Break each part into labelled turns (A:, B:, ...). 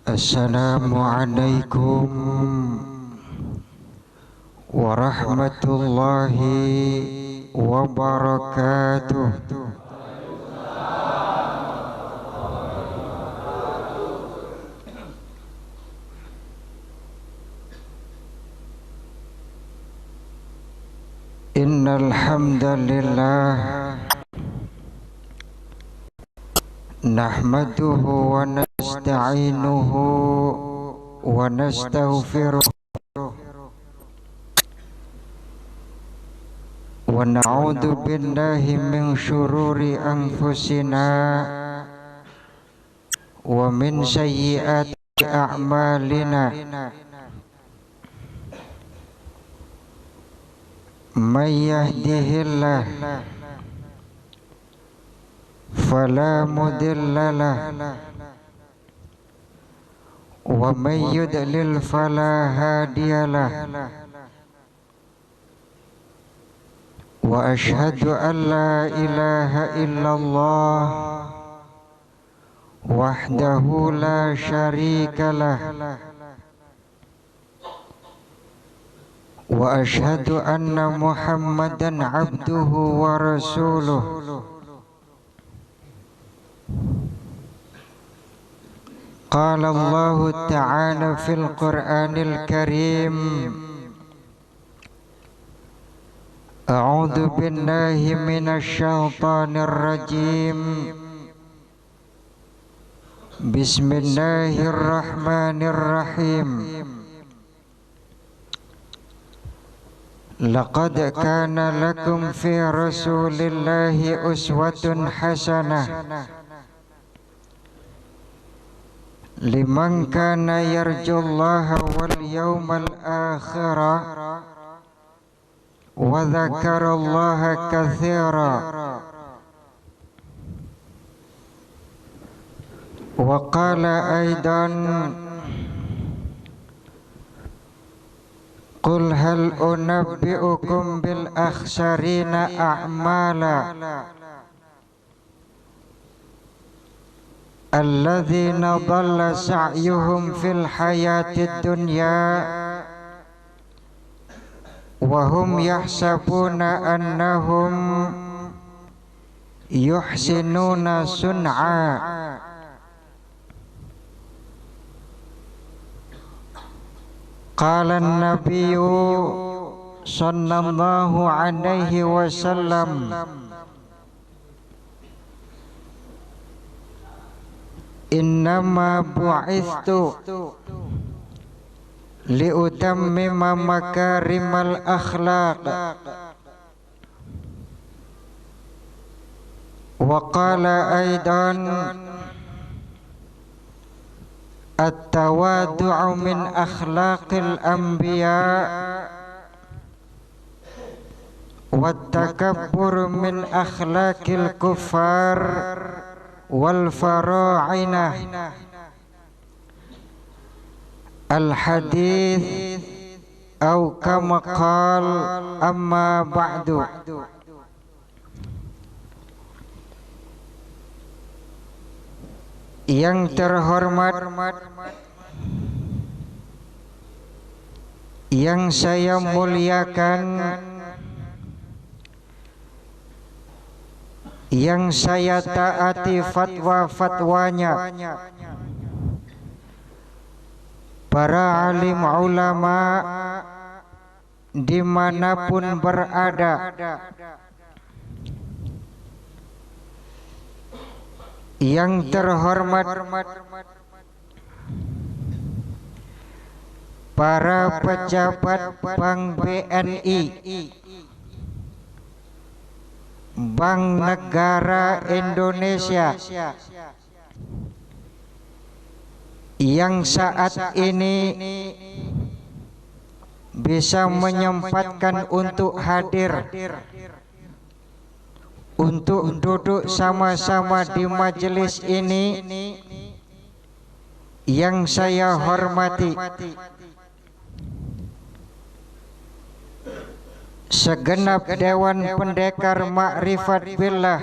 A: Assalamualaikum warahmatullahi wabarakatuh. Innal hamdalillah nahmaduhu wa nasta'inuhu wa nastaghfiruh wa na'udzu billahi min syururi anfusina wa min sayyiati a'malina. May yahdihillah fala mudilla lahu wa may yudlil fala hadiya lahu. Wa ashhadu an la ilaha illallah wahdahu la syarika lahu wa ashhadu anna Muhammadan abduhu wa rasuluh. Qala Allah ta'ala fil Qur'anil Karim, a'udzu billahi minasy syaithanir rajim. Bismillahirrahmanirrahim. Laqad kana lakum fi rasulillahi uswatun hasanah liman kana yarjullaha wal yawmal akhira wa dzakarallaha katsira. Wa qala aidan qul hal unabbi'ukum bil akhsarina a'mala alladzina dhalla sa'yuhum fil hayatid dunya wa hum yahsabuna annahum yuhsinuna sun'a. Qala an-nabiyyu sallallahu alaihi wasallam, innama bu'ithtu liutammima makarimal akhlaq. Wa qala aidan at-tawadu'u min akhlaqil anbiya wat-takabbur min akhlaqil kuffar wal fara'inah. Al-hadith au kama qal amma ba'du. Yang terhormat, yang saya muliakan, yang saya taati fatwa-fatwanya para alim ulama dimanapun berada, yang terhormat para pejabat Bank BNI, Bank Negara Indonesia, yang saat ini bisa menyempatkan untuk hadir, untuk duduk sama-sama di majelis ini, yang saya hormati segenap Dewan Pendekar Ma'rifat Billah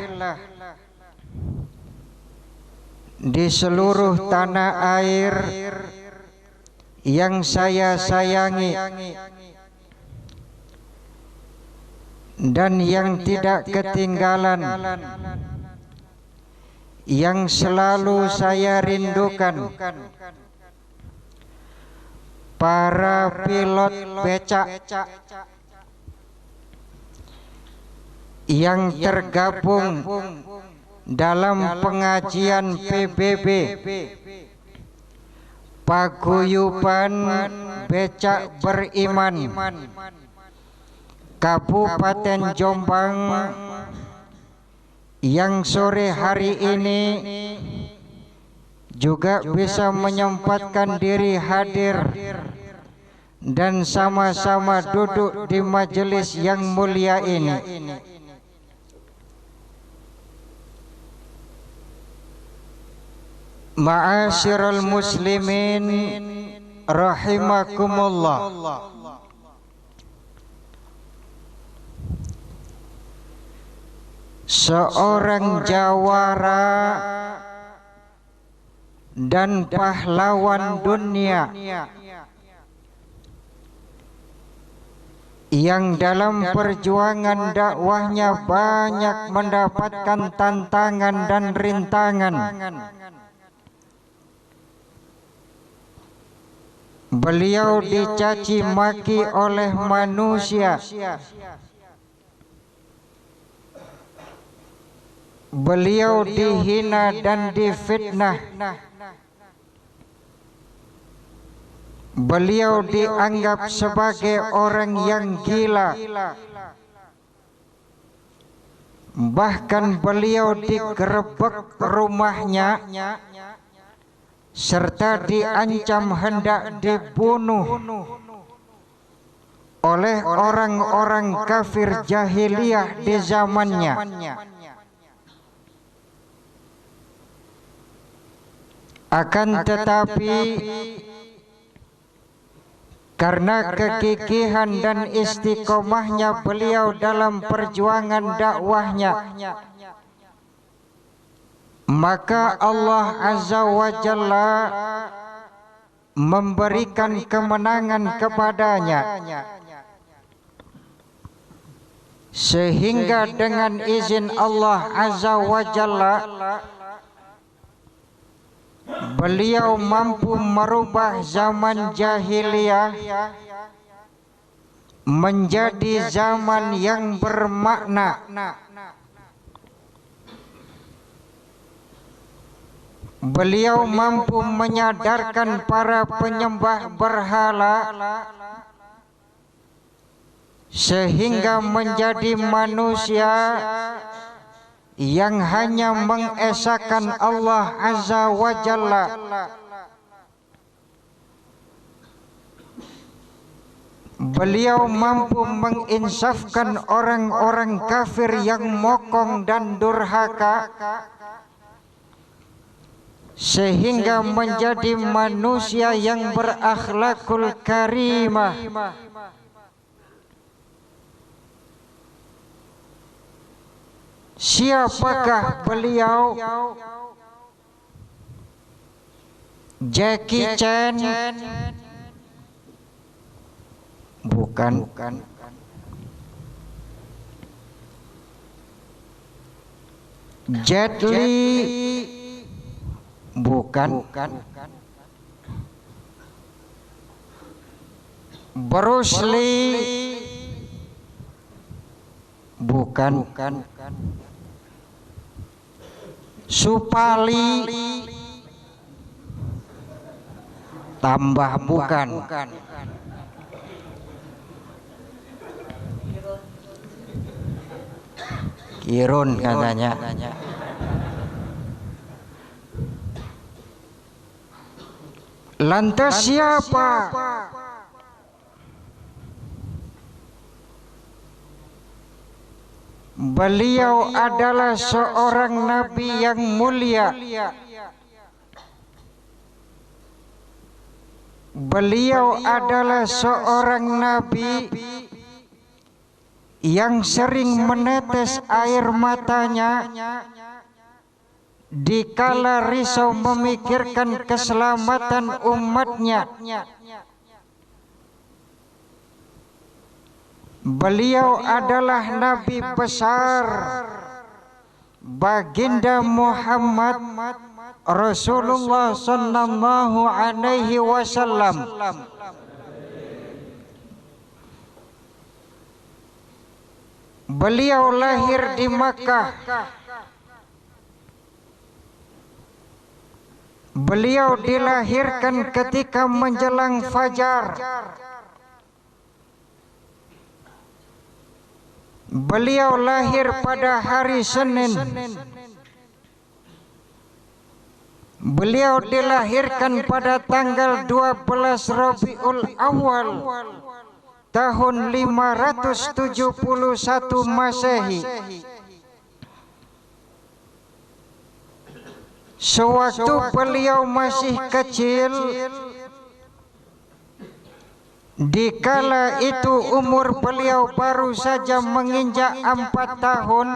A: di seluruh tanah air yang saya sayangi dan yang tidak ketinggalan, yang selalu saya rindukan, para pilot becak yang tergabung dalam pengajian PBB Paguyuban Becak Beriman Kabupaten Jombang, yang sore hari ini juga bisa menyempatkan diri hadir dan sama-sama duduk di majelis yang mulia ini. Ma'asyiral muslimin rahimakumullah. Seorang jawara dan pahlawan dunia yang dalam perjuangan dakwahnya banyak mendapatkan tantangan dan rintangan. Beliau dicaci maki oleh manusia. Beliau dihina dan difitnah. Beliau dianggap sebagai orang yang gila. Bahkan beliau digerebek rumahnya serta diancam hendak dibunuh oleh orang-orang kafir jahiliyah di zamannya. Akan tetapi karena kegigihan dan istiqomahnya beliau dalam perjuangan dakwahnya, maka Allah Azza wa Jalla memberikan kemenangan kepadanya, sehingga dengan izin Allah Azza wa Jalla beliau mampu merubah zaman jahiliyah menjadi zaman yang bermakna. Beliau mampu menyadarkan para penyembah berhala sehingga menjadi manusia yang hanya mengesahkan Allah Azza wa Jalla. Beliau mampu menginsafkan orang-orang kafir yang mokong dan durhaka sehingga menjadi manusia yang berakhlakul karimah. Siapakah beliau? Jackie Chan? Bukan. Jet Li? Bukan. Bruce Lee? Bukan. Supali? Tambah bukan. Kirun katanya. Lantas siapa? Beliau adalah seorang nabi yang mulia. Beliau adalah seorang nabi yang sering menetes air matanya dikala risau memikirkan keselamatan umatnya. Beliau adalah Nabi besar, Baginda Muhammad Rasulullah sallallahu alaihi wasallam. Beliau lahir di Makkah. Beliau dilahirkan ketika menjelang fajar. Beliau lahir pada hari Senin. Beliau dilahirkan pada tanggal 12 Rabiul Awal tahun 571 Masehi. Sewaktu beliau masih kecil, dikala itu umur beliau baru saja menginjak 4 tahun,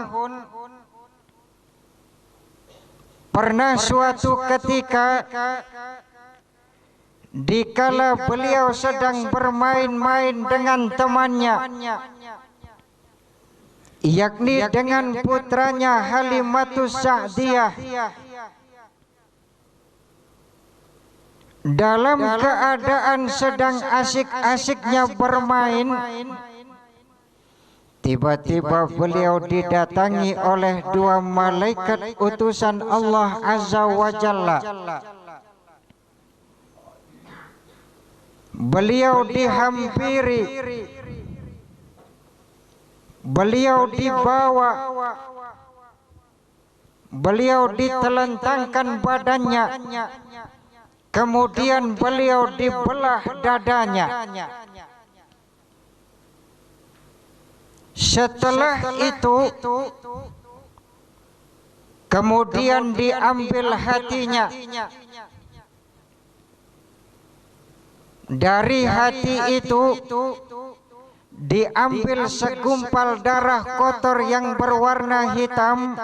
A: pernah suatu ketika dikala beliau sedang bermain-main dengan temannya, yakni dengan putranya Halimatus Sa'diyah, dalam keadaan sedang asik-asiknya bermain, tiba-tiba beliau didatangi oleh 2 malaikat utusan Allah Azza wa Jalla. Beliau dihampiri, beliau dibawa, beliau ditelentangkan badannya, kemudian beliau dibelah dadanya. Setelah itu kemudian diambil hatinya. Dari hati itu diambil segumpal darah kotor yang berwarna hitam,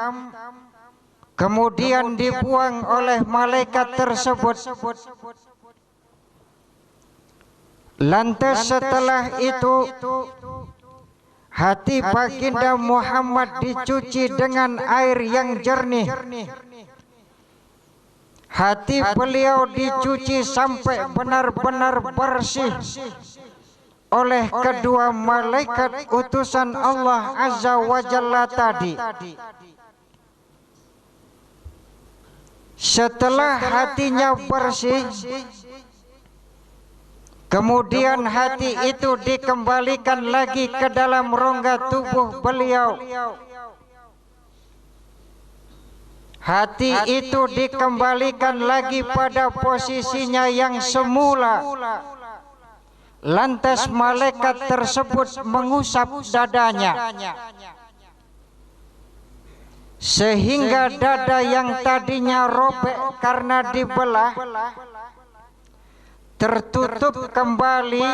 A: kemudian dibuang oleh malaikat tersebut. Lantas setelah itu hati Baginda Muhammad dicuci dengan air yang jernih. Hati beliau dicuci sampai benar-benar bersih oleh kedua malaikat utusan Allah Azza wa Jalla tadi. Setelah hatinya bersih, kemudian hati itu dikembalikan lagi ke dalam rongga tubuh beliau. Hati itu dikembalikan lagi pada posisinya yang semula. Lantas malaikat tersebut mengusap dadanya, sehingga dada yang tadinya robek karena dibelah tertutup kembali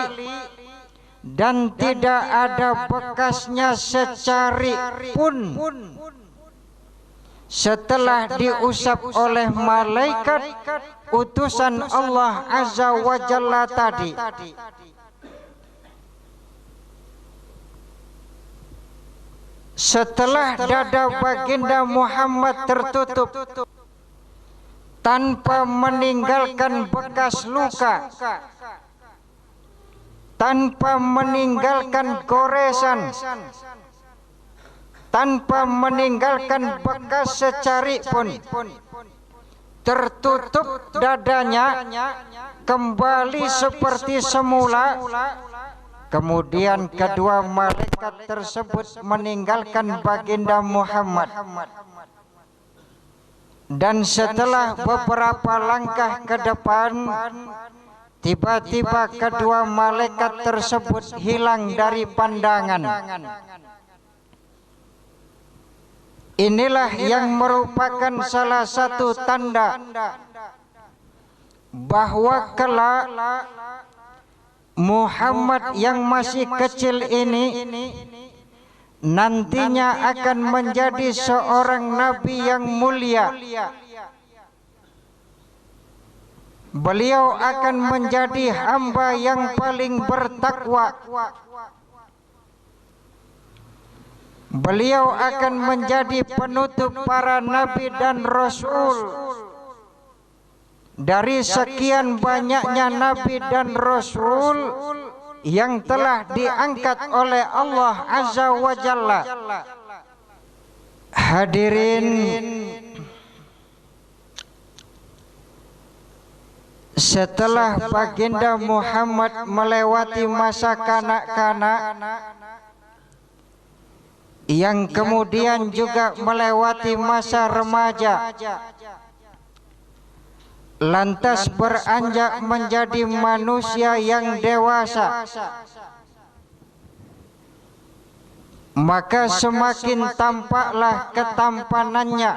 A: dan tidak ada bekasnya secari pun setelah diusap oleh malaikat utusan Allah Azza wa Jalla tadi. Setelah dada Baginda Muhammad tertutup tanpa meninggalkan bekas luka, tanpa meninggalkan goresan, tanpa meninggalkan bekas secari pun, tertutup dadanya kembali seperti semula. Kemudian kedua malaikat tersebut meninggalkan Baginda Muhammad. Dan setelah beberapa langkah ke depan, tiba-tiba kedua malaikat tersebut hilang dari pandangan. Inilah yang merupakan salah satu tanda bahwa kelak Muhammad yang masih kecil ini nantinya akan menjadi seorang nabi yang mulia, beliau akan menjadi hamba yang paling bertakwa. Beliau akan menjadi penutup para nabi dan rasul. Dari sekian banyaknya nabi dan rasul yang telah diangkat oleh Allah Azza wa Jalla. Hadirin, setelah baginda Muhammad melewati masa kanak-kanak, yang kemudian juga melewati masa remaja, lantas beranjak menjadi manusia yang dewasa, maka semakin tampaklah ketampanannya,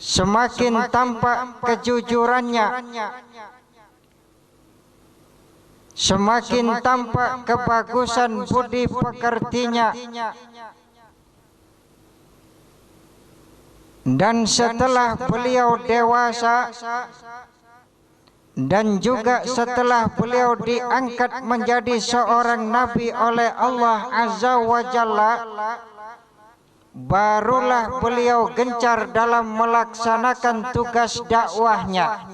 A: semakin tampak kejujurannya, semakin tampak kebagusan budi pekertinya. Dan setelah beliau dewasa dan juga setelah beliau diangkat menjadi seorang nabi oleh Allah Azza wa Jalla, barulah beliau gencar dalam melaksanakan tugas dakwahnya.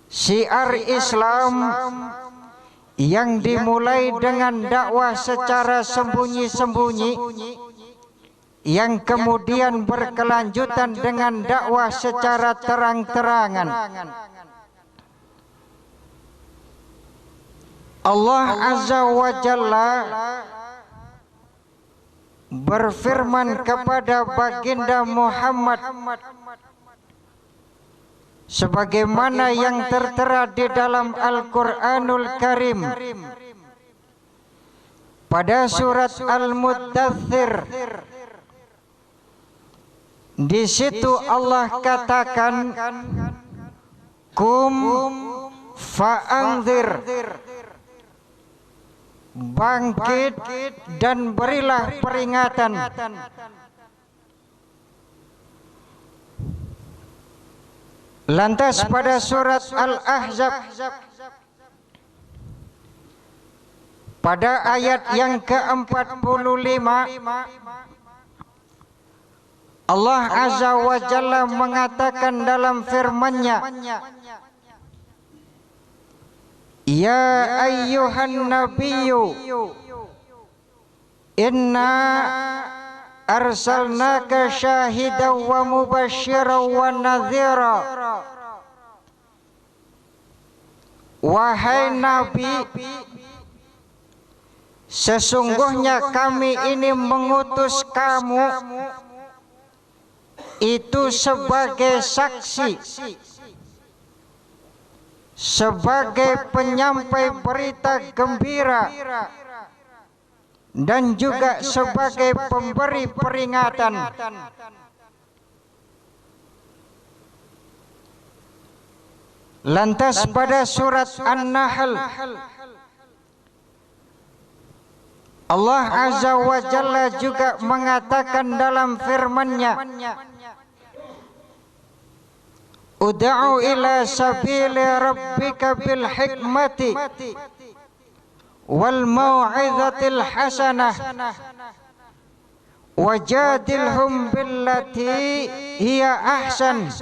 A: Syiar Islam yang dimulai dengan dakwah secara sembunyi-sembunyi, yang kemudian berkelanjutan dengan dakwah secara terang-terangan. Allah Azza wa Jalla berfirman kepada baginda Muhammad sebagaimana yang tertera di dalam Al-Qur'anul Karim pada surat Al-Muddathir. Di situ Allah katakan, "Kum fa'anzir," bangkit dan berilah peringatan. Lantas pada surat Al-Ahzab pada ayat yang ke-45, Allah Azza wa Jalla mengatakan dalam firman-Nya, "Ya ayyuhan nabiyyu, inna arsalnaka syahidan wa mubasysyiran wa nadhira." Wahai Nabi, sesungguhnya kami ini mengutus kamu itu sebagai saksi, sebagai penyampai berita gembira, dan juga sebagai pemberi peringatan. Lantas pada surat An-Nahl Allah Azza wa Jalla juga mengatakan dalam firman-Nya, "Ud'u ila sabili rabbika bil hikmati wal mau'izatil hasanah wajadilhum billati hiya ahsan."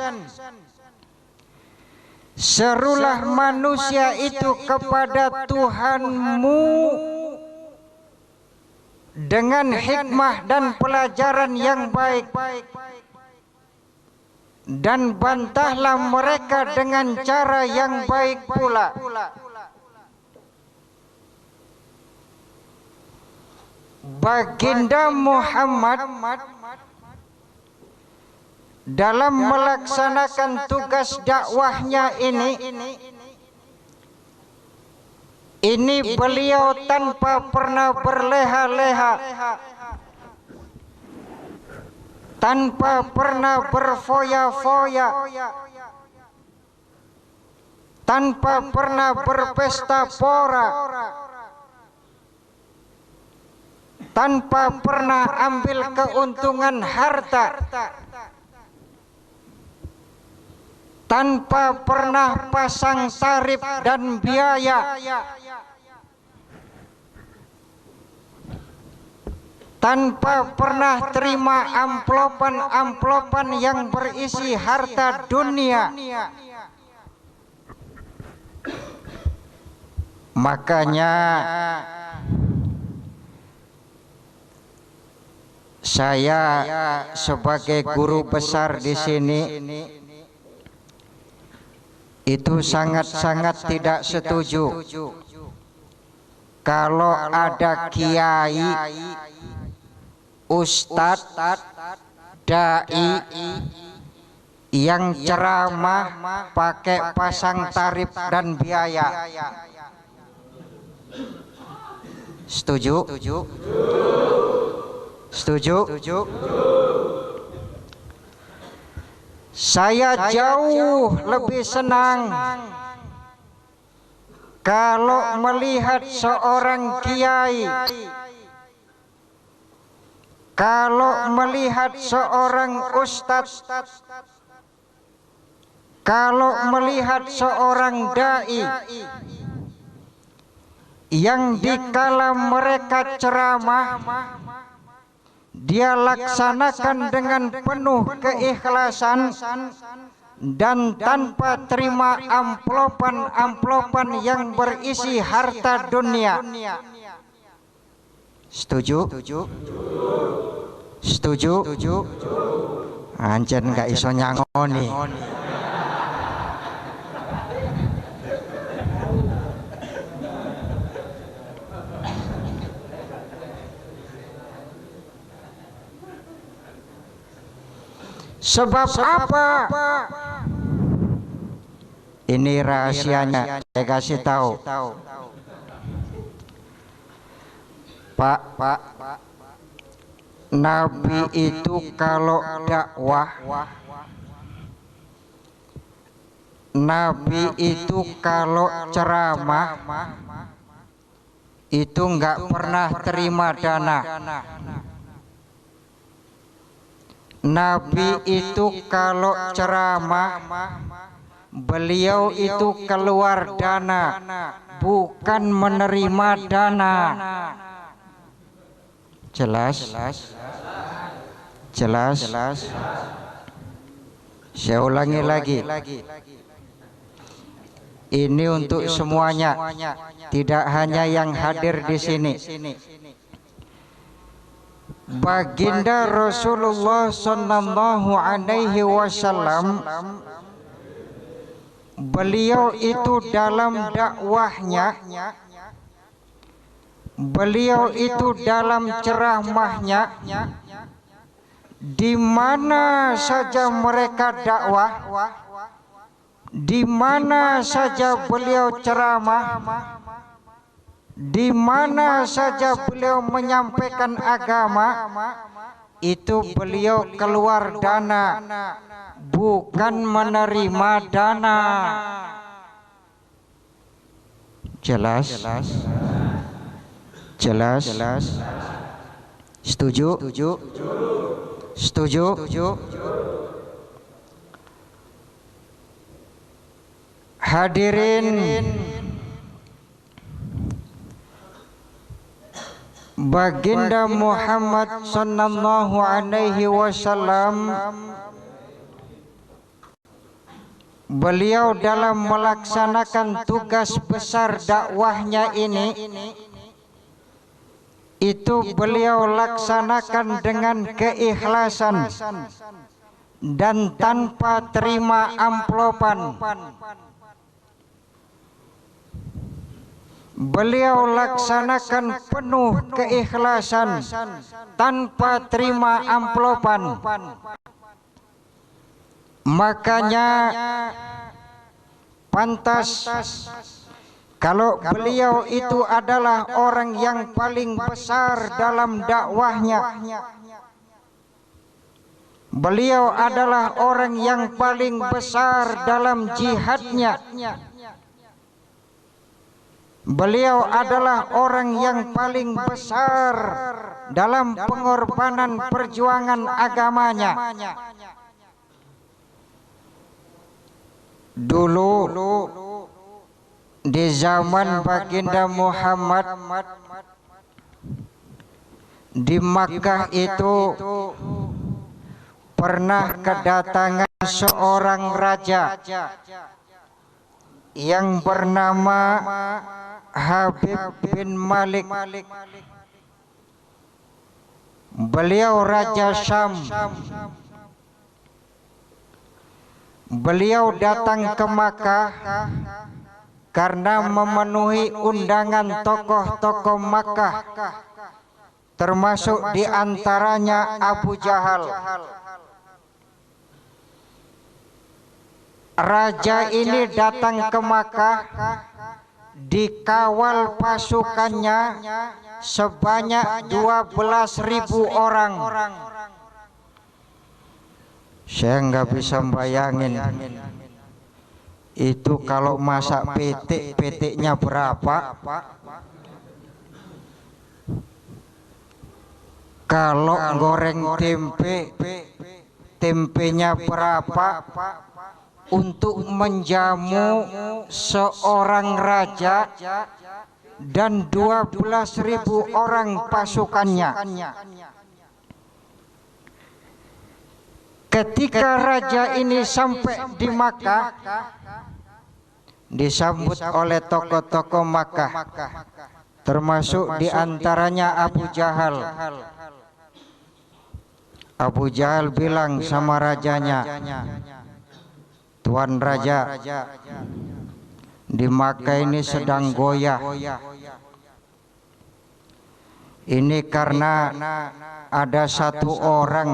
A: Serulah manusia itu kepada Tuhanmu dengan hikmah dan pelajaran yang baik, dan bantahlah mereka dengan cara yang baik pula. Baginda Muhammad dalam melaksanakan tugas dakwahnya ini beliau tanpa pernah berleha-leha, tanpa pernah berfoya-foya, tanpa pernah berpesta pora, tanpa pernah ambil keuntungan harta, tanpa pernah pasang tarif dan biaya, tanpa pernah terima amplopan-amplopan yang berisi harta dunia. Makanya saya sebagai guru besar di sini itu sangat-sangat tidak setuju kalau ada kiai, ustadz, dai yang ceramah pakai pasang tarif dan biaya. Setuju? Setuju? Saya jauh lebih senang kalau melihat seorang kiai, kalau melihat seorang ustadz, kalau melihat seorang dai yang dikala mereka ceramah dia laksanakan dengan penuh keikhlasan dan tanpa terima amplopan-amplopan yang berisi harta dunia. Setuju? Setuju? Anjen gak iso nyangoni. Sebab apa? Ini rahasianya, saya kasih tahu. Pak, Nabi itu kalau dakwah, Nabi itu kalau ceramah itu nggak pernah terima dana. Nabi itu kalau ceramah beliau itu keluar dana, bukan menerima dana. Jelas? Jelas? Saya ulangi lagi. Ini untuk semuanya, tidak hanya yang hadir di sini. Baginda Rasulullah sallallahu alaihi wasallam, beliau itu dalam dakwahnya, beliau itu dalam ceramahnya, di mana saja mereka dakwah, di mana saja beliau ceramah, di mana saja beliau menyampaikan agama, itu beliau keluar dana, bukan menerima dana. Jelas? Jelas? Setuju? Setuju? Hadirin, Baginda Muhammad sallallahu alaihi wasallam, beliau dalam melaksanakan tugas besar dakwahnya ini, itu beliau laksanakan dengan keikhlasan dan tanpa terima amplopan. Beliau laksanakan penuh keikhlasan tanpa terima amplopan. Makanya pantas kalau beliau itu adalah orang yang paling besar dalam dakwahnya. Beliau adalah orang yang paling besar dalam jihadnya. Beliau adalah orang yang paling besar dalam pengorbanan perjuangan agamanya. Dulu di zaman baginda Muhammad di Makkah itu pernah kedatangan seorang raja yang bernama Habib bin Malik. Beliau Raja Syam. Beliau datang ke Makkah karena memenuhi undangan tokoh-tokoh Makkah, termasuk diantaranya Abu Jahal. Raja ini datang ke Makkah dikawal pasukannya sebanyak 12.000 orang. Saya nggak bisa bayangin itu kalau masak petiknya berapa, kalau goreng tempenya berapa, untuk menjamu seorang raja dan 12.000 orang pasukannya. Ketika raja ini sampai di Makkah, disambut oleh tokoh-tokoh Makkah, termasuk diantaranya Abu Jahal. Abu Jahal bilang sama rajanya, "Tuan Raja, di Makkah ini sedang goyah. Ini karena ada satu orang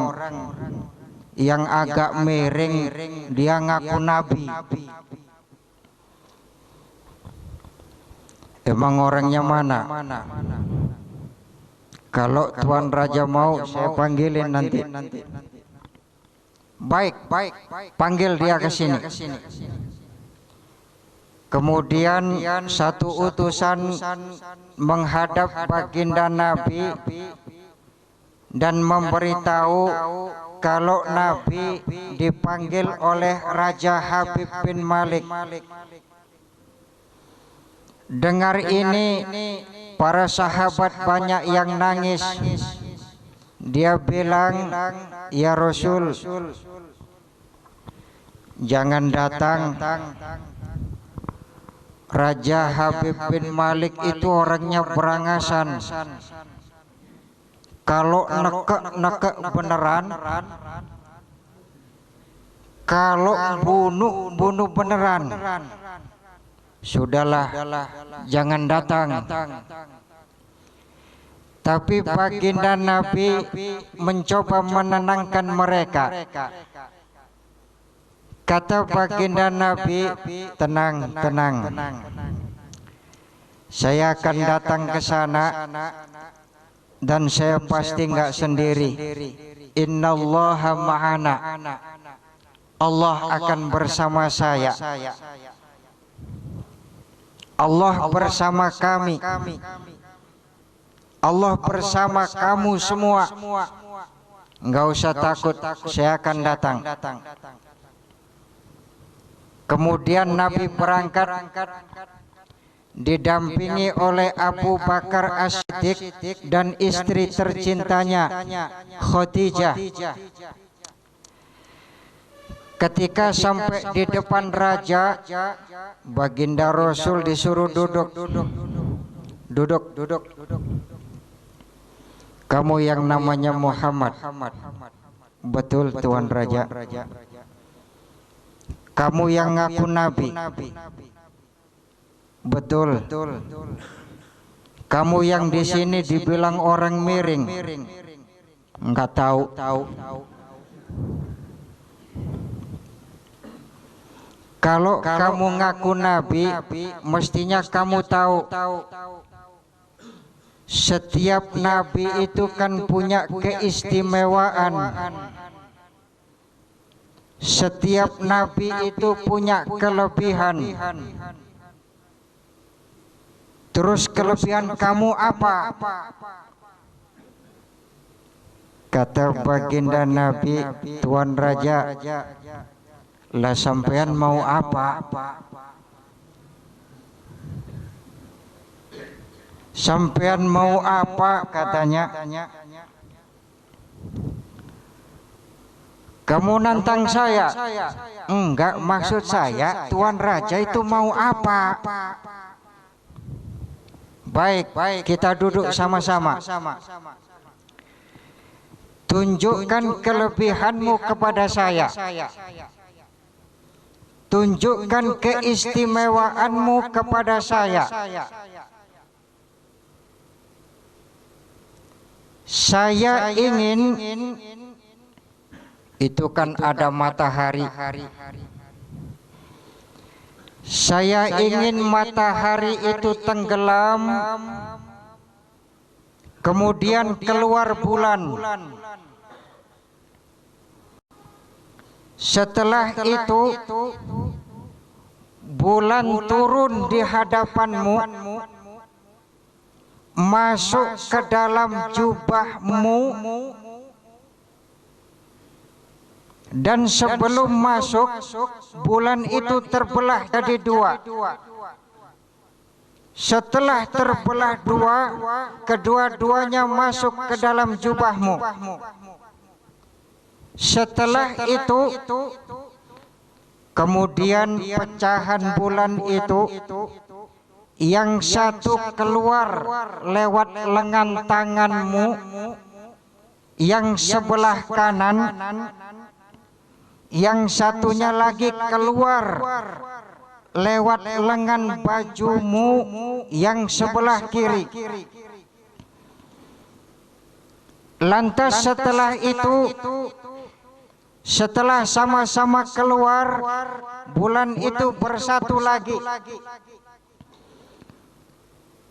A: yang agak miring, dia ngaku nabi." Emang orangnya mana? Kalau Tuan Raja mau, saya panggilin nanti. Baik, panggil dia ke sini. Kemudian satu utusan menghadap baginda Nabi dan memberitahu kalau Nabi dipanggil oleh Raja Habib bin Malik. Dengar ini, para sahabat banyak yang nangis. Dia bilang, "Ya Rasul, jangan datang. Raja Habib bin Malik itu orangnya berangasan. Kalau nekek beneran, kalau bunuh beneran. Sudahlah, jangan datang." Tapi baginda Nabi mencoba menenangkan mereka. Kata baginda Nabi, "Tenang. Saya akan datang ke sana dan saya pasti nggak sendiri. Innallaha ma'ana. Allah akan bersama saya. Allah bersama kami. Allah bersama kamu semua. Nggak usah takut, saya akan datang." Kemudian Nabi berangkat didampingi oleh Abu Bakar As-Siddiq dan istri tercintanya Khadijah. Ketika sampai di depan raja, baginda Rasul disuruh duduk. "Kamu yang namanya Muhammad?" "Betul, Tuan Raja." "Kamu yang ngaku nabi?" "Betul." "Kamu yang di sini dibilang orang miring?" "Enggak tahu." "Kalau kamu ngaku nabi, mestinya kamu tahu setiap nabi itu kan punya keistimewaan. Setiap nabi itu punya kelebihan. Terus kelebihan kamu apa?" Kata baginda Nabi, "Tuan Raja, Lah sampean mau apa? Sampean mau apa katanya? Kamu nantang saya? Enggak, maksud saya Tuan Raja itu mau apa? Baik, kita duduk sama-sama. Tunjukkan kelebihanmu kepada saya. Tunjukkan keistimewaanmu kepada saya. Saya ingin, itu kan ada matahari. Saya ingin matahari itu tenggelam, kemudian keluar bulan. Setelah itu bulan turun di hadapanmu, masuk ke dalam jubahmu, dan sebelum masuk bulan itu terbelah jadi dua. Setelah terbelah dua, kedua-duanya masuk ke dalam jubahmu. Setelah itu kemudian pecahan bulan itu, yang satu keluar lewat lengan tanganmu, yang sebelah kanan, yang satunya lagi keluar lewat lengan bajumu yang sebelah kiri. Lantas setelah itu, setelah sama-sama keluar, bulan itu bersatu lagi.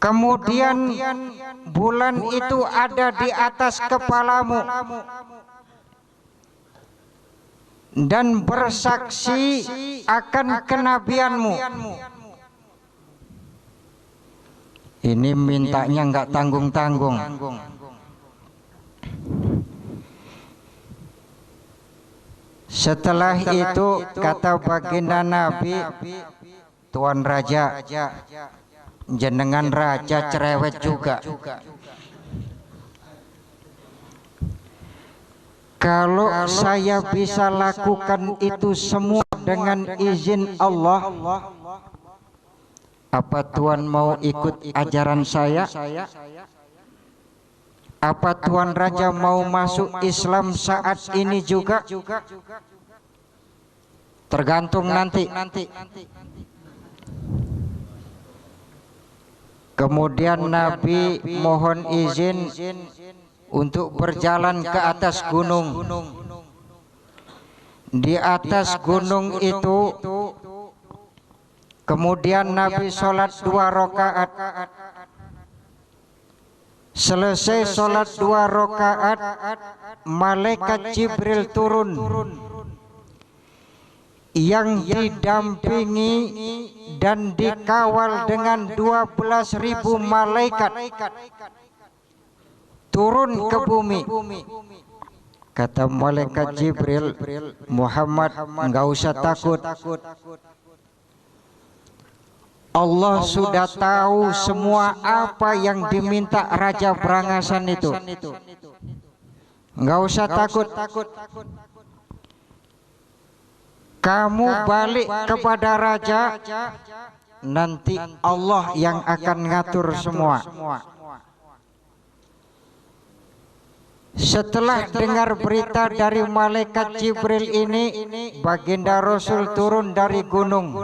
A: Kemudian bulan itu ada di atas kepalamu dan bersaksi akan kenabianmu. Ini mintanya nggak tanggung-tanggung. Setelah itu kata baginda Nabi, Tuan Raja, jenengan raja cerewet juga. Kalau saya bisa lakukan itu semua dengan izin Allah, apa Tuan mau ikut ajaran saya? Apa Tuan Raja mau masuk Islam saat ini juga? Tergantung nanti. Kemudian Nabi mohon izin untuk berjalan ke atas gunung. Di atas gunung itu kemudian Nabi sholat 2 rakaat. Selesai sholat 2 rakaat, malaikat Jibril turun yang didampingi dan dikawal dengan 12.000 malaikat turun ke bumi. Kata malaikat Jibril, Muhammad, enggak usah takut. Allah sudah tahu semua apa yang diminta Raja Brangasan itu. Enggak usah takut. Kamu balik kepada Raja, nanti Allah yang akan ngatur semua. Setelah dengar berita dari malaikat Jibril ini, baginda Rasul turun dari gunung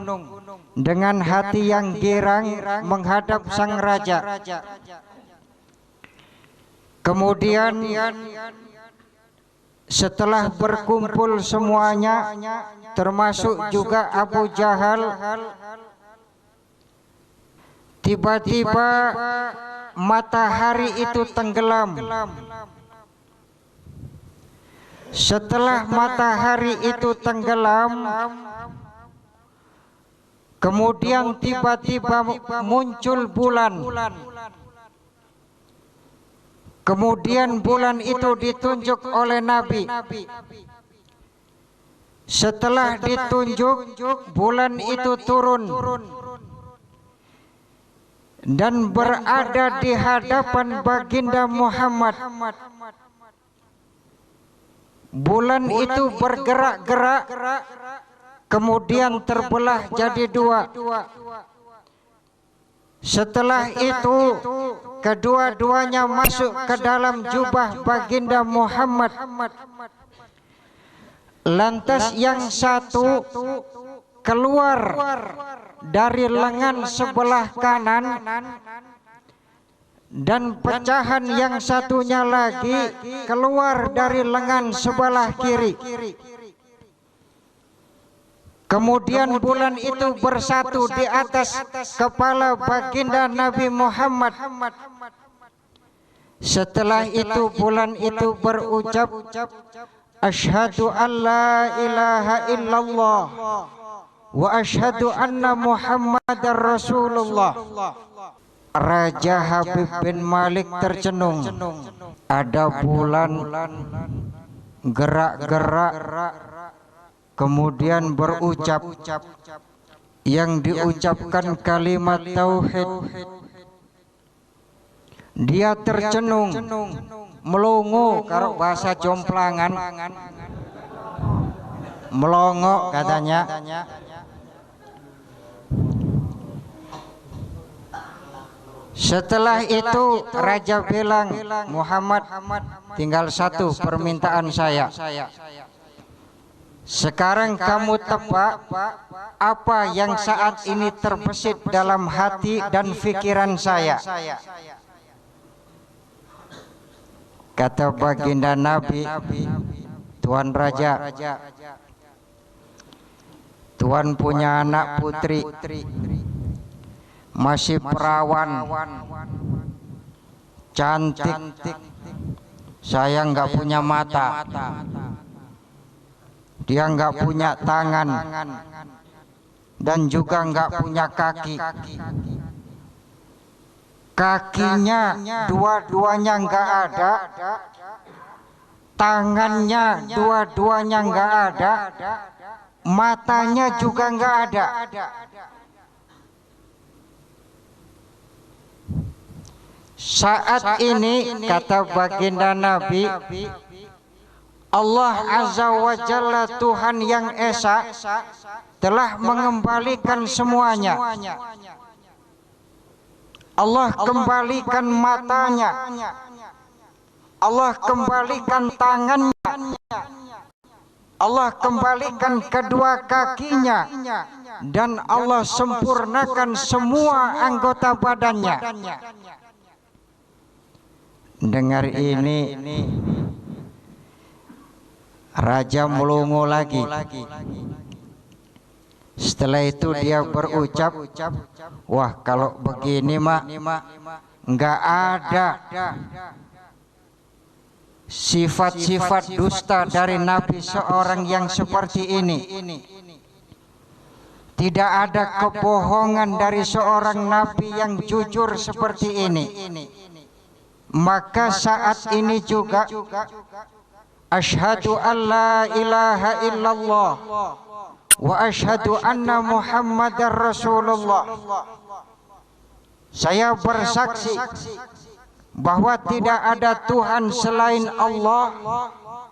A: dengan hati yang girang menghadap sang raja. Kemudian setelah berkumpul semuanya, termasuk juga Abu Jahal, tiba-tiba matahari itu tenggelam. Setelah matahari itu tenggelam, kemudian tiba-tiba muncul bulan. Kemudian bulan itu ditunjuk oleh Nabi. Setelah ditunjuk, bulan itu turun dan berada di hadapan baginda Muhammad. Bulan itu bergerak-gerak, kemudian terbelah jadi dua. Setelah itu kedua-duanya masuk ke dalam jubah baginda Muhammad. Lantas yang satu keluar dari lengan sebelah kanan dan pecahan yang satunya lagi keluar dari lengan sebelah kiri. Kemudian bulan itu bersatu di atas kepala baginda Nabi Muhammad. Setelah itu bulan itu berucap, asyhadu an la ilaha illallah wa asyhadu anna Muhammadar Rasulullah. Raja Habib bin Malik tercenung. Ada bulan gerak-gerak, kemudian berucap, yang diucapkan kalimat tauhid. Dia tercenung, melongo, karo bahasa jomplangan, melongo katanya. Setelah itu raja bilang, Muhammad, tinggal satu permintaan saya. Sekarang kamu tebak apa yang saat ini terbesit dalam hati dan pikiran saya. Kata baginda Nabi, Tuan Raja, Tuan punya anak putri, masih perawan, cantik. Saya nggak punya mata, dia nggak punya tangan, dan juga nggak punya kaki. Kakinya dua-duanya nggak ada, tangannya dua-duanya nggak ada, matanya juga nggak ada. Saat ini kata baginda Nabi, Allah Azza wa Jalla, Tuhan yang Esa, telah mengembalikan semuanya. Allah kembalikan matanya, Allah kembalikan tangannya, Allah kembalikan kedua kakinya, dan Allah sempurnakan semua anggota badannya. Dengar ini, raja melongo lagi. Setelah itu dia berucap, wah kalau begini mah nggak ada sifat-sifat dusta dari Nabi seorang yang seperti ini. Tidak ada kebohongan dari seorang Nabi yang jujur seperti ini. Maka saat ini juga asyhadu an la ilaha illallah wa asyhadu anna Muhammadar Rasulullah. Saya bersaksi bahwa tidak ada Tuhan selain Allah,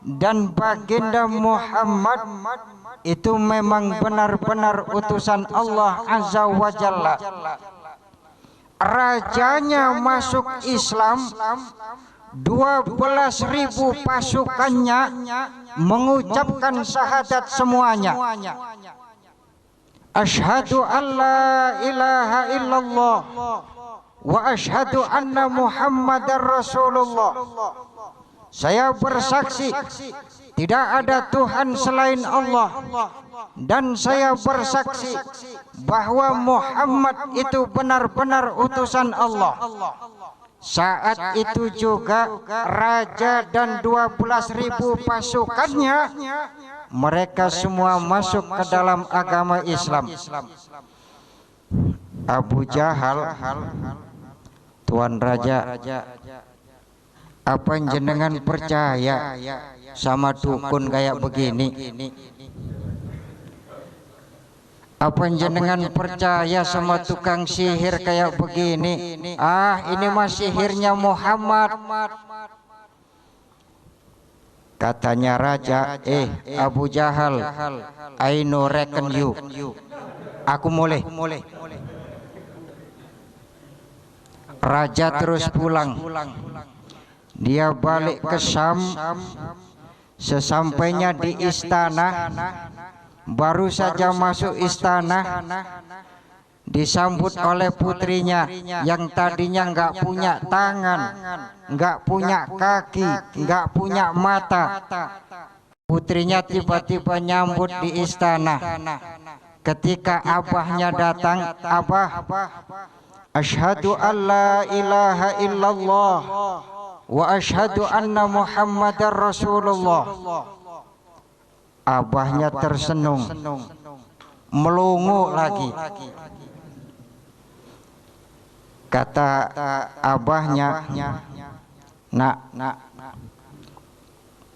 A: dan baginda Muhammad itu memang benar-benar utusan Allah Azza wa Jalla. Rajanya masuk Islam, 12.000 pasukannya mengucapkan syahadat semuanya. Asyhadu an la ilaha illallah wa asyhadu anna Muhammadar Rasulullah. Saya bersaksi tidak ada Tuhan selain Allah, dan saya bersaksi bahwa Muhammad itu benar-benar utusan Allah. Saat itu juga raja dan 12.000 pasukannya, mereka semua masuk ke dalam agama Islam. Abu Jahal, Tuan Raja, apa jenengan percaya sama dukun kayak begini? Apa jenengan percaya sama tukang sihir kayak begini? Ah, ini mah sihirnya Muhammad. Katanya raja, Abu Jahal, I no reckon you. Aku mulai. Raja terus pulang. Dia balik ke Syam. Sesampainya di istana, baru saja masuk istana, disambut oleh putrinya yang tadinya nggak punya tangan, nggak punya kaki, nggak punya mata. Putrinya tiba-tiba nyambut di istana. Ketika abahnya datang, "Abah, asyhadu an la ilaha illallah wa asyhadu anna Muhammadar Rasulullah." Abahnya tersenyum, melongo lagi. Kata abahnya, "Nak,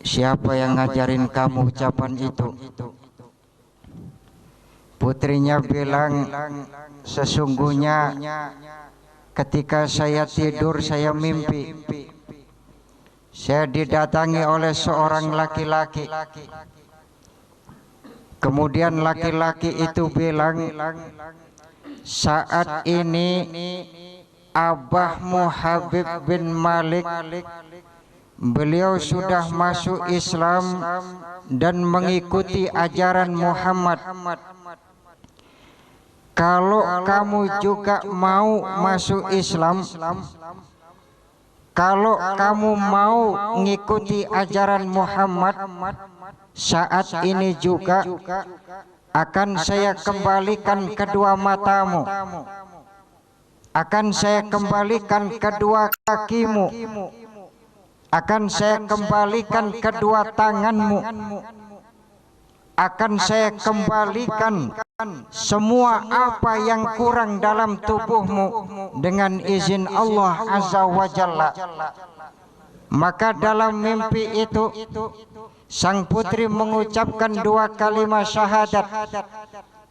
A: siapa yang ngajarin kamu ucapan itu?" Putrinya bilang, "Sesungguhnya ketika saya tidur saya mimpi. Saya didatangi oleh seorang laki-laki. Kemudian laki-laki itu bilang, saat ini abahmu Habib bin Malik, beliau sudah masuk Islam dan mengikuti ajaran Muhammad. Kalau kamu juga mau masuk Islam, kalau kamu mau mengikuti ajaran Muhammad, saat ini juga akan saya kembalikan kedua matamu, akan saya kembalikan kedua kakimu, akan saya kembalikan kedua tanganmu, akan saya kembalikan semua apa yang kurang dalam tubuhmu dengan izin Allah Azza wa Jalla." Maka dalam mimpi itu sang putri mengucapkan 2 kalimat syahadat.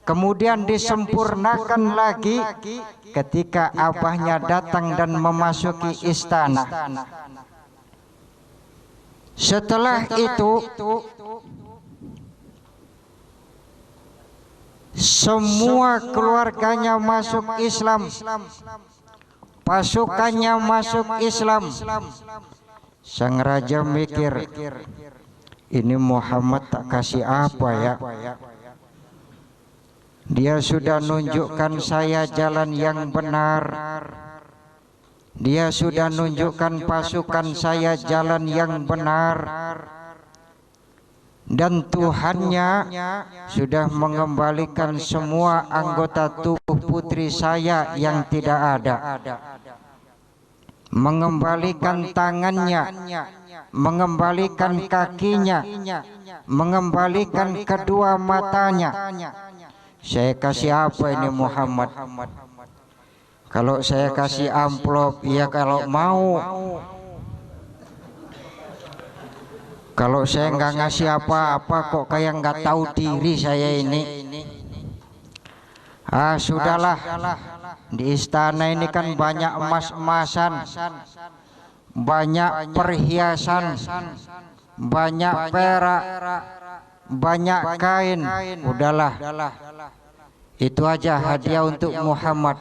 A: Kemudian disempurnakan lagi ketika abahnya datang dan memasuki istana. Setelah itu semua keluarganya masuk Islam, pasukannya masuk Islam. Sang raja mikir, ini Muhammad tak kasih apa ya? Dia sudah nunjukkan saya jalan yang benar. Dia sudah nunjukkan pasukan saya jalan yang benar. Dan Tuhannya sudah mengembalikan semua anggota tubuh putri saya yang tidak ada. Mengembalikan tangannya, mengembalikan kakinya, mengembalikan kedua matanya. Saya kasih apa ini Muhammad? Kalau saya kasih amplop, ya kalau mau. Kalau saya nggak ngasih apa-apa kok kayak nggak tahu diri saya ini. Ah, sudahlah. Di istana ini kan banyak emas-emasan, banyak perhiasan, banyak perak, banyak kain. Udahlah. Itu aja hadiah untuk Muhammad.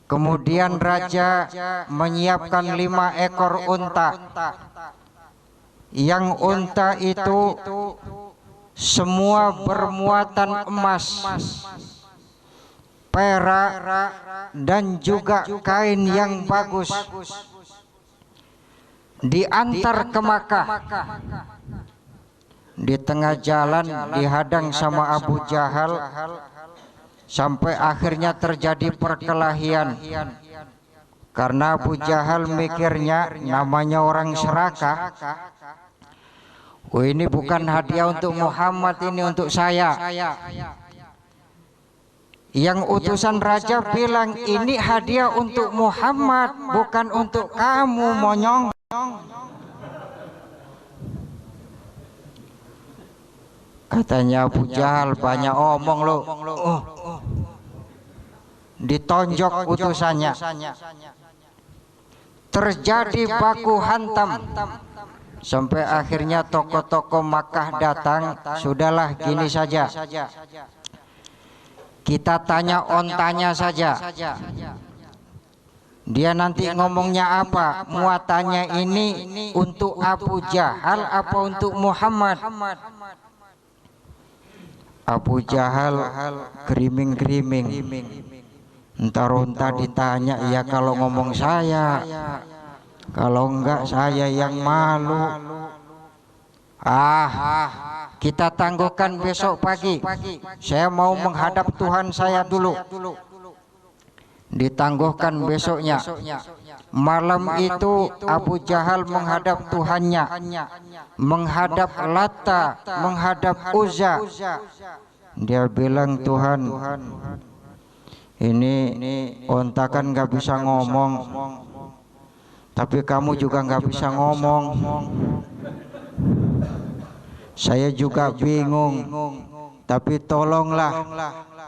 A: Kemudian raja menyiapkan 5 ekor unta. Yang unta itu semua bermuatan emas, perak, dan juga kain yang bagus. Diantar ke Makkah. Di tengah jalan dihadang sama Abu Jahal, sampai akhirnya terjadi perkelahian. Karena Abu Jahal mikirnya namanya orang serakah, oh ini bukan hadiah untuk Muhammad, ini untuk saya. Yang utusan raja bilang ini hadiah untuk Muhammad, bukan untuk kamu, monyong. Katanya Abu Jahal, banyak omong lo. Ditonjok utusannya. Terjadi baku hantam. Sampai akhirnya tokoh-tokoh Makkah datang. Sudahlah, gini saja, kita tanya ontanya saja. Dia nanti ngomongnya apa? Muatannya ini untuk Abu Jahal apa untuk Muhammad? Abu Jahal geriming-geriming. Entar onta ditanya, ya kalau ngomong saya, kalau enggak saya yang malu. Kita tangguhkan besok pagi. Saya mau menghadap Tuhan saya dulu. Ditangguhkan besoknya. Malam itu Abu Jahal menghadap Tuhannya, menghadap Latta, menghadap Uzza. Dia bilang, Tuhan, ini onta kan nggak bisa ngomong, tapi kamu juga nggak bisa ngomong. Saya juga bingung, tapi tolonglah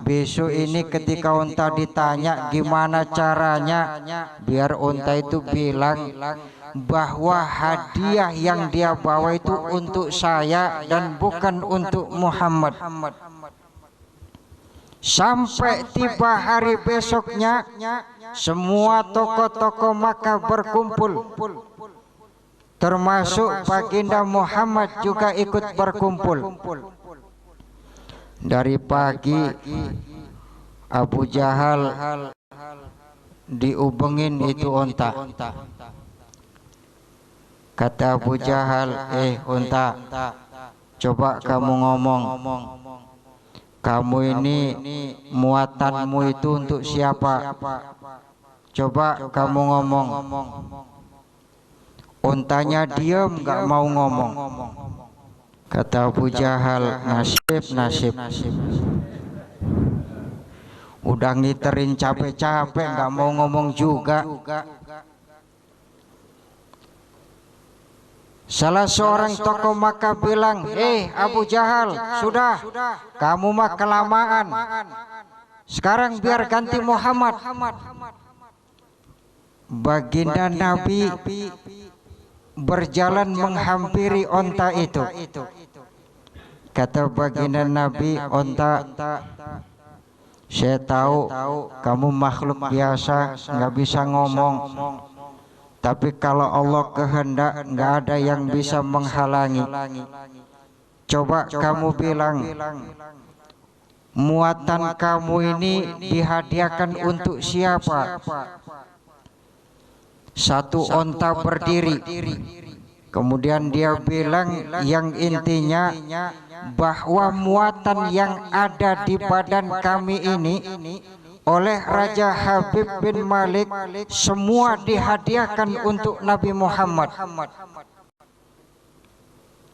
A: besok ini ketika onta ditanya gimana caranya, biar onta itu bilang bahwa hadiah yang dia bawa itu untuk saya dan bukan untuk Muhammad. Sampai tiba hari besoknya, semua tokoh-tokoh Makkah berkumpul, termasuk baginda Muhammad juga ikut berkumpul. Dari pagi Abu Jahal diubengin itu onta. Kata Abu Jahal, onta, coba kamu ngomong, kamu ini muatanmu itu untuk siapa? Coba kamu ngomong. Ontanya diam, gak mau ngomong. Kata Abu Jahal, nasib. Udah ngiterin capek-capek, gak mau ngomong juga. Salah seorang tokoh Makkah bilang, Abu Jahal, sudah, kamu mah kelamaan. Sekarang biar ganti Muhammad. Baginda Nabi berjalan menghampiri onta itu. Kata baginda Nabi, onta, saya tahu kamu makhluk biasa, nggak bisa ngomong. Tapi kalau Allah kehendak, nggak ada yang bisa menghalangi. Coba kamu bilang, muatan kamu ini dihadiahkan untuk siapa? Satu onta berdiri. Kemudian dia bilang yang intinya bahwa muatan yang ada di badan kami ini oleh Raja Habib bin Malik semua dihadiahkan untuk Nabi Muhammad.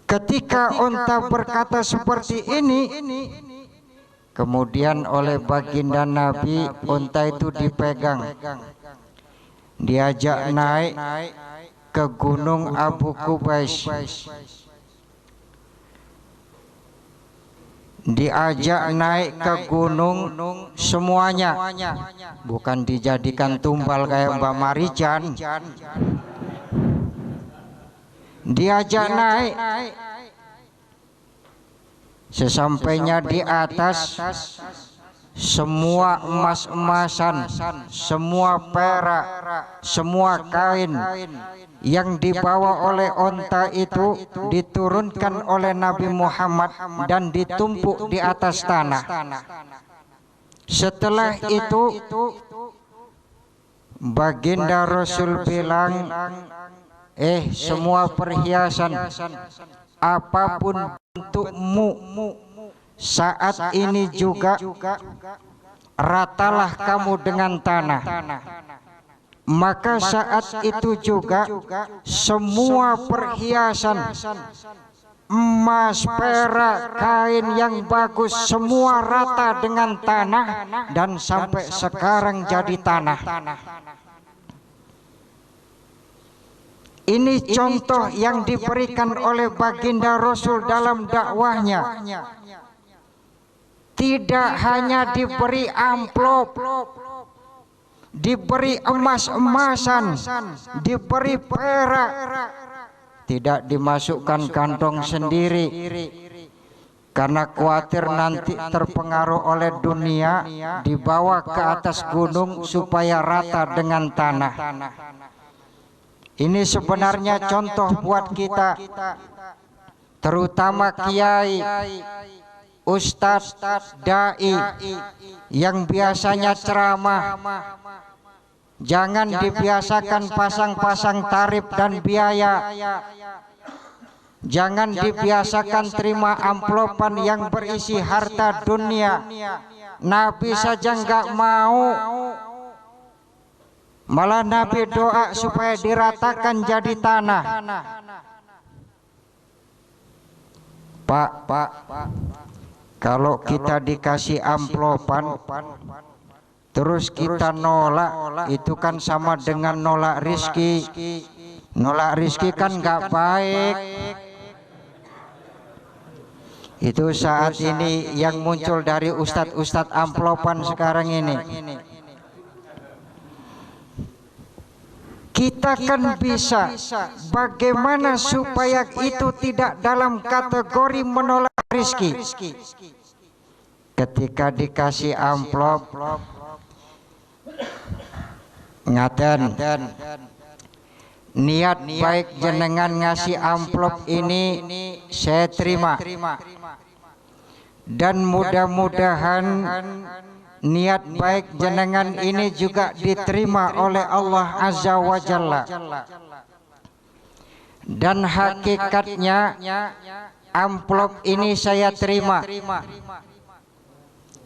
A: Ketika onta berkata seperti ini, kemudian oleh baginda Nabi onta itu dipegang, diajak naik ke gunung Abu Qubais, diajak naik ke gunung semuanya, bukan dijadikan tumbal kayak Mbak Marijan. Diajak naik. Sesampainya di atas, semua emas-emasan, semua perak, semua kain yang dibawa oleh onta itu diturunkan oleh Nabi Muhammad dan ditumpuk di atas tanah. Setelah itu baginda Rasul bilang, semua perhiasan apapun bentukmu saat ini juga ratalah kamu dengan tanah. Maka saat itu juga semua perhiasan emas, perak, kain yang bagus semua rata dengan tanah dan sampai sekarang jadi tanah. Ini contoh yang diberikan oleh baginda Rasul dalam dakwahnya. Tidak hanya diberi amplop, diberi emas-emasan, diberi perak, tidak dimasukkan kantong sendiri karena khawatir nanti terpengaruh oleh dunia, dibawa ke atas gunung supaya rata dengan tanah. Ini sebenarnya contoh buat kita, terutama kiai, ustadz, dai yang biasanya ceramah. Jangan dibiasakan pasang-pasang tarif dan biaya. Jangan dibiasakan terima amplopan yang berisi harta dunia. Nabi saja enggak mau. Malah Nabi doa supaya diratakan jadi tanah. Pak, kalau kita dikasih amplopan terus kita nolak, itu kan sama dengan nolak rizki. Nolak rizki kan enggak baik. Itu saat ini yang muncul dari ustadz-ustadz amplopan sekarang ini. Kita kan bisa bagaimana supaya itu tidak dalam kategori menolak rezeki. Ketika dikasih amplop, ngaten, niat baik jenengan ngasih amplop ini saya terima, dan mudah-mudahan niat baik jenengan ini juga diterima oleh Allah Azza wa Jalla. Dan hakikatnya amplop ini saya terima.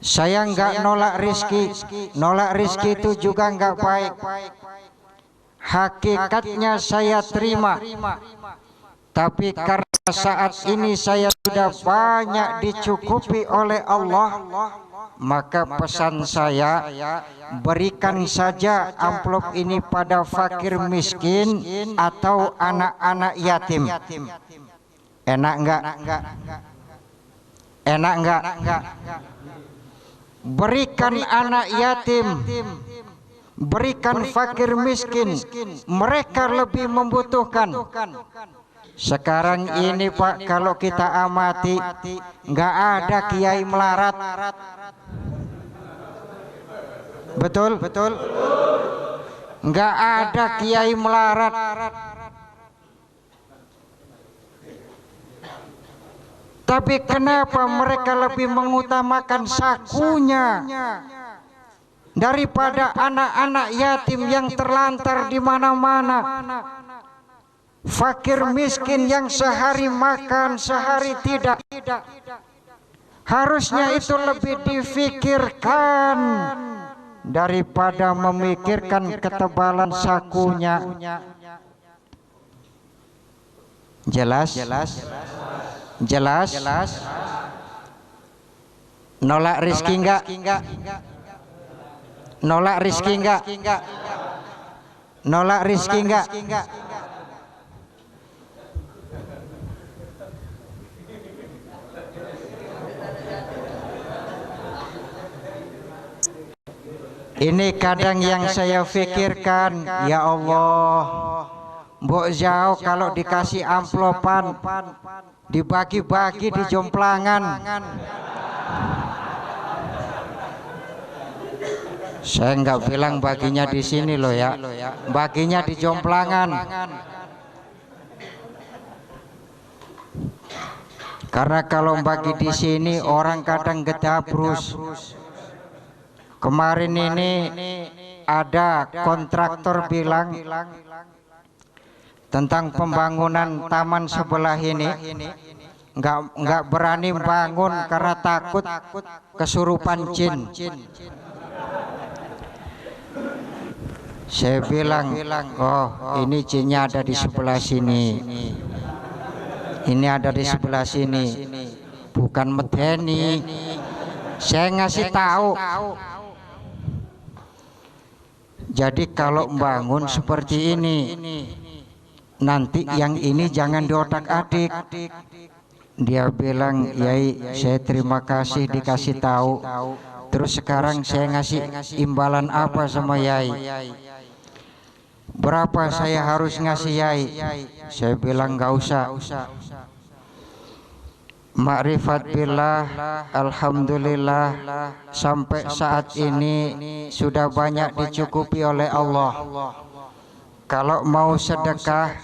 A: Saya enggak nolak rizki. Nolak rizki itu juga enggak baik. Hakikatnya saya terima. Tapi karena saat ini saya sudah banyak dicukupi oleh Allah, maka pesan saya, berikan saja amplop ini pada fakir miskin atau anak-anak yatim. Enak enggak? Enak enggak? Berikan anak yatim, berikan fakir miskin, mereka lebih membutuhkan. Sekarang ini Pak, kalau kita amati, enggak ada kiai melarat. Betul? Enggak ada kiai melarat. Tapi kenapa mereka lebih mengutamakan sakunya daripada anak-anak yatim yang terlantar di mana-mana? Fakir miskin yang sehari makan, sehari tidak. Harusnya itu lebih difikirkan daripada memikirkan ketebalan sakunya. Jelas? Nolak rezeki enggak? Nolak rezeki enggak? Nolak rezeki enggak? Ini kadang yang saya pikirkan, ya Allah, mbok jauh kalau dikasih amplopan dibagi-bagi di jomplangan. Saya enggak bilang baginya di sini loh ya, baginya di jomplangan. Karena kalau bagi di sini orang kadang gedabrus. Kemarin ini ada kontraktor bilang tentang pembangunan taman sebelah ini, nggak berani bangun karena takut kesurupan jin. Saya bilang, oh ini jinnya ada di sebelah sini, ini ada di sebelah sini, bukan medeni. Saya ngasih tahu. Jadi kalau bangun seperti ini, nanti yang ini jangan diotak-atik. Dia bilang, Yai, saya terima kasih dikasih tahu. Terus sekarang saya ngasih imbalan apa sama Yai? Berapa saya harus ngasih Yai? Saya bilang nggak usah. Ma'rifat billah, alhamdulillah, sampai saat ini sudah banyak dicukupi oleh Allah. Kalau mau sedekah,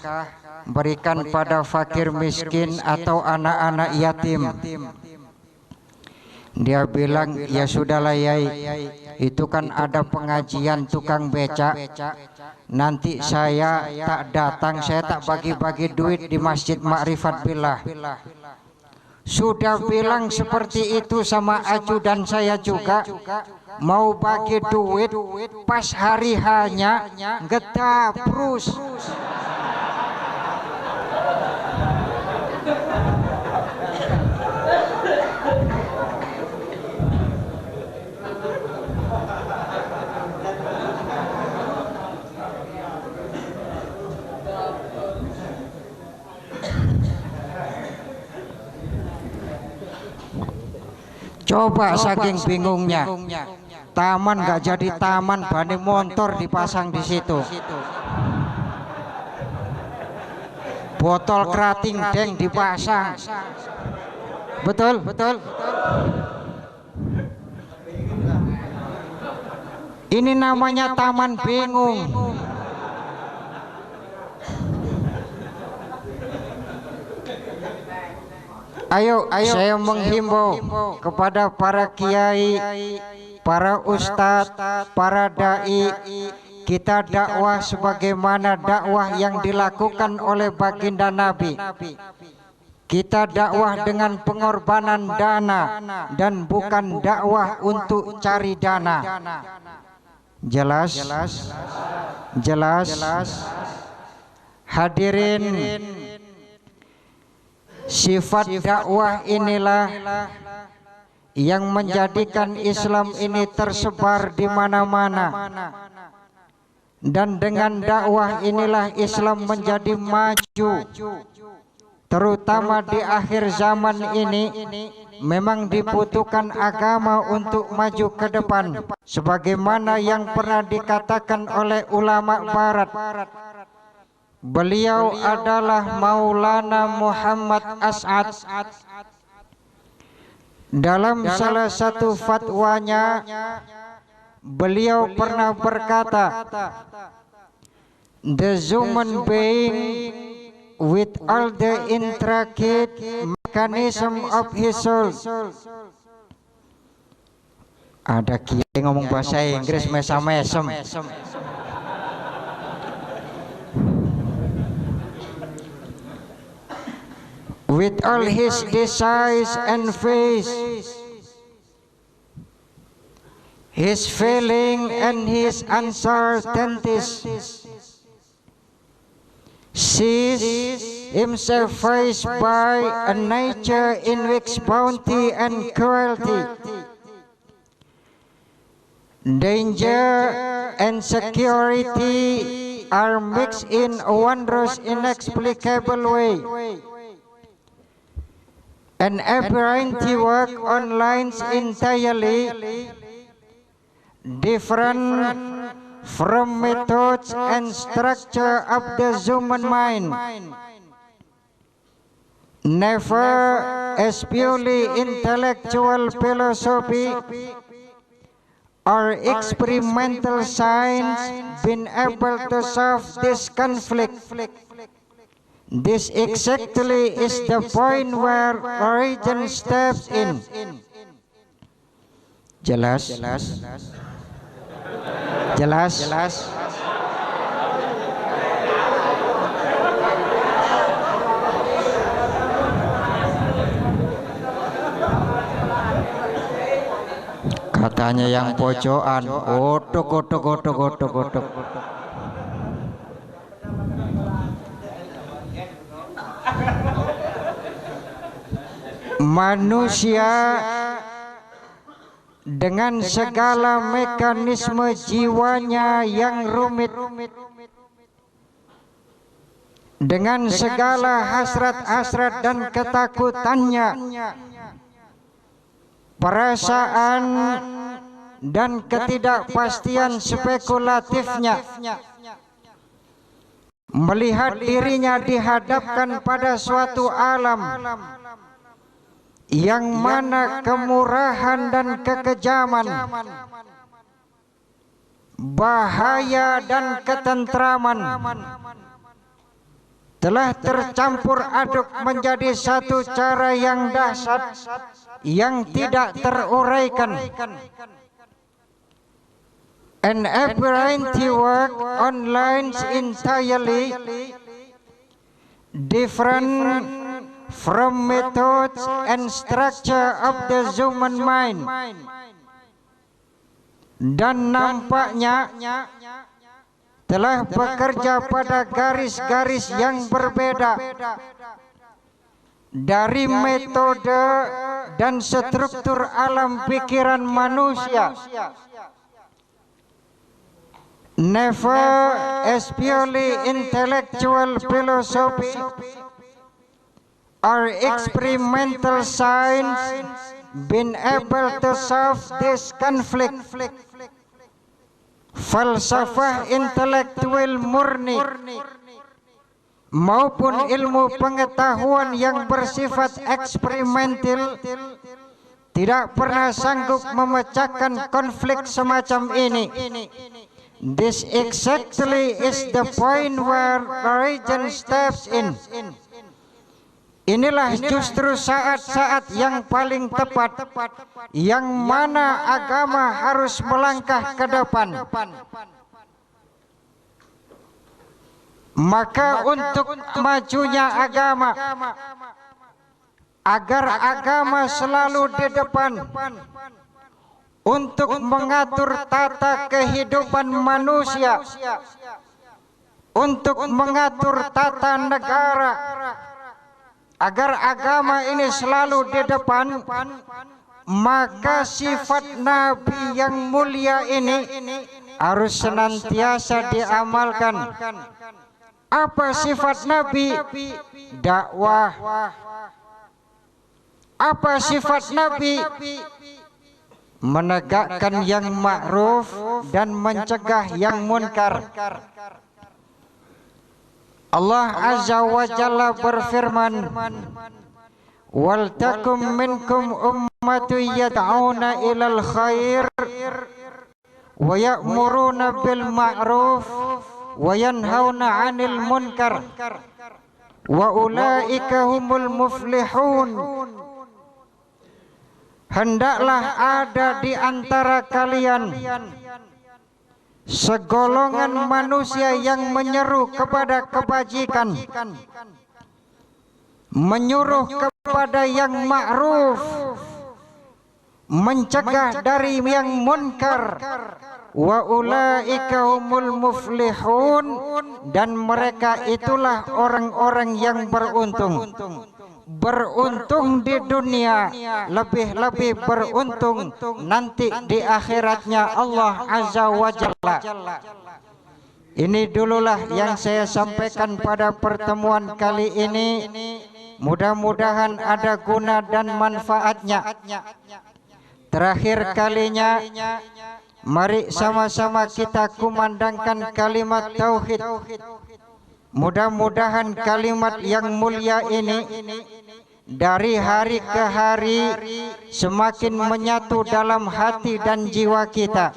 A: berikan pada fakir miskin atau anak-anak yatim. Dia bilang, ya sudahlah Yai, itu kan ada pengajian tukang becak. Nanti saya tak datang, saya tak bagi-bagi duit di Masjid Ma'rifat Billah. Sudah bilang seperti itu sama Acu dan saya juga. Mau bagi duit, pas hari hanya getaprus. Coba saking bingungnya, taman gak jadi taman, banding motor dipasang di situ. Botol kerating deng dipasang. Betul, betul. Ini namanya taman bingung. Ayo, saya menghimbau kepada para kiai, para ustadz, para dai, kita dakwah sebagaimana dakwah yang dilakukan oleh baginda Nabi. Kita dakwah dengan pengorbanan dana dan bukan dakwah untuk cari dana. Jelas? Jelas? Hadirin, sifat dakwah inilah yang menjadikan Islam ini tersebar di mana-mana. Dan dengan dakwah inilah Islam menjadi maju. Terutama di akhir zaman ini memang dibutuhkan agama untuk maju ke depan. Sebagaimana yang pernah dikatakan oleh ulama barat. Beliau adalah Maulana Muhammad As'ad. Dalam salah satu fatwanya, beliau pernah berkata, the human being with all the intricate mechanism of his soul. Ada kiai ngomong bahasa Inggris mesam-mesem. With all his desires and faith, his feeling and his uncertainties, sees himself faced by a nature in which bounty and cruelty, danger and security are mixed in a wondrous inexplicable way. And apparently work on lines entirely different from methods and structure of the human mind. Never as purely intellectual philosophy or experimental science been able to solve this conflict. This exactly is the point where origin steps in. Jelas? Jelas? Katanya yang pojokan, otok. Manusia dengan segala mekanisme jiwanya yang rumit dengan segala hasrat-hasrat dan ketakutannya, perasaan dan ketidakpastian spekulatifnya, melihat dirinya dihadapkan pada suatu alam yang mana kemurahan dan kekejaman, bahaya dan ketentraman telah tercampur aduk menjadi satu cara yang dahsyat yang tidak teruraikan. An apparently work on lines entirely different from methods and structure of the human mind, dan nampaknya telah bekerja pada garis-garis yang berbeda dari metode dan struktur alam pikiran manusia. Never as purely intellectual philosophy or experimental science been able to solve this conflict. Falsafah intelektual murni maupun ilmu pengetahuan yang bersifat eksperimental tidak pernah sanggup memecahkan konflik semacam ini. This exactly is the point where religion steps in. Inilah justru saat-saat yang paling tepat yang mana agama harus melangkah ke depan. Maka untuk majunya agama, agar agama selalu di depan untuk mengatur tata kehidupan manusia, untuk mengatur tata negara, agar agama ini selalu di depan, maka sifat Nabi yang mulia ini harus senantiasa diamalkan. Apa sifat Nabi? Dakwah. Apa sifat Nabi? Menegakkan yang ma'ruf dan mencegah yang munkar. Allah Azza wa Jalla berfirman, "Wal takum minkum ummatun yad'una ilal khair wa ya'muruna bil ma'ruf wa yanhauna 'anil munkar wa ulaika humul muflihun." Hendaklah ada di antara kalian segolongan manusia yang menyeru kepada kebajikan, menyuruh kepada yang ma'ruf, mencegah dari yang munkar. Wa ulaika humul muflihun, dan mereka itulah orang-orang yang beruntung. Beruntung di dunia, lebih-lebih beruntung nanti di akhiratnya Allah Azza wa Jalla. Ini dululah yang saya sampaikan pada pertemuan kali ini. Mudah-mudahan ada guna dan manfaatnya. Terakhir kalinya, mari sama-sama kita kumandangkan kalimat tauhid. Mudah-mudahan kalimat yang mulia ini dari hari ke hari semakin menyatu dalam hati dan jiwa kita.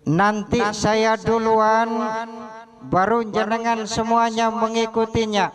A: Nanti saya duluan, baru jenengan semuanya mengikutinya.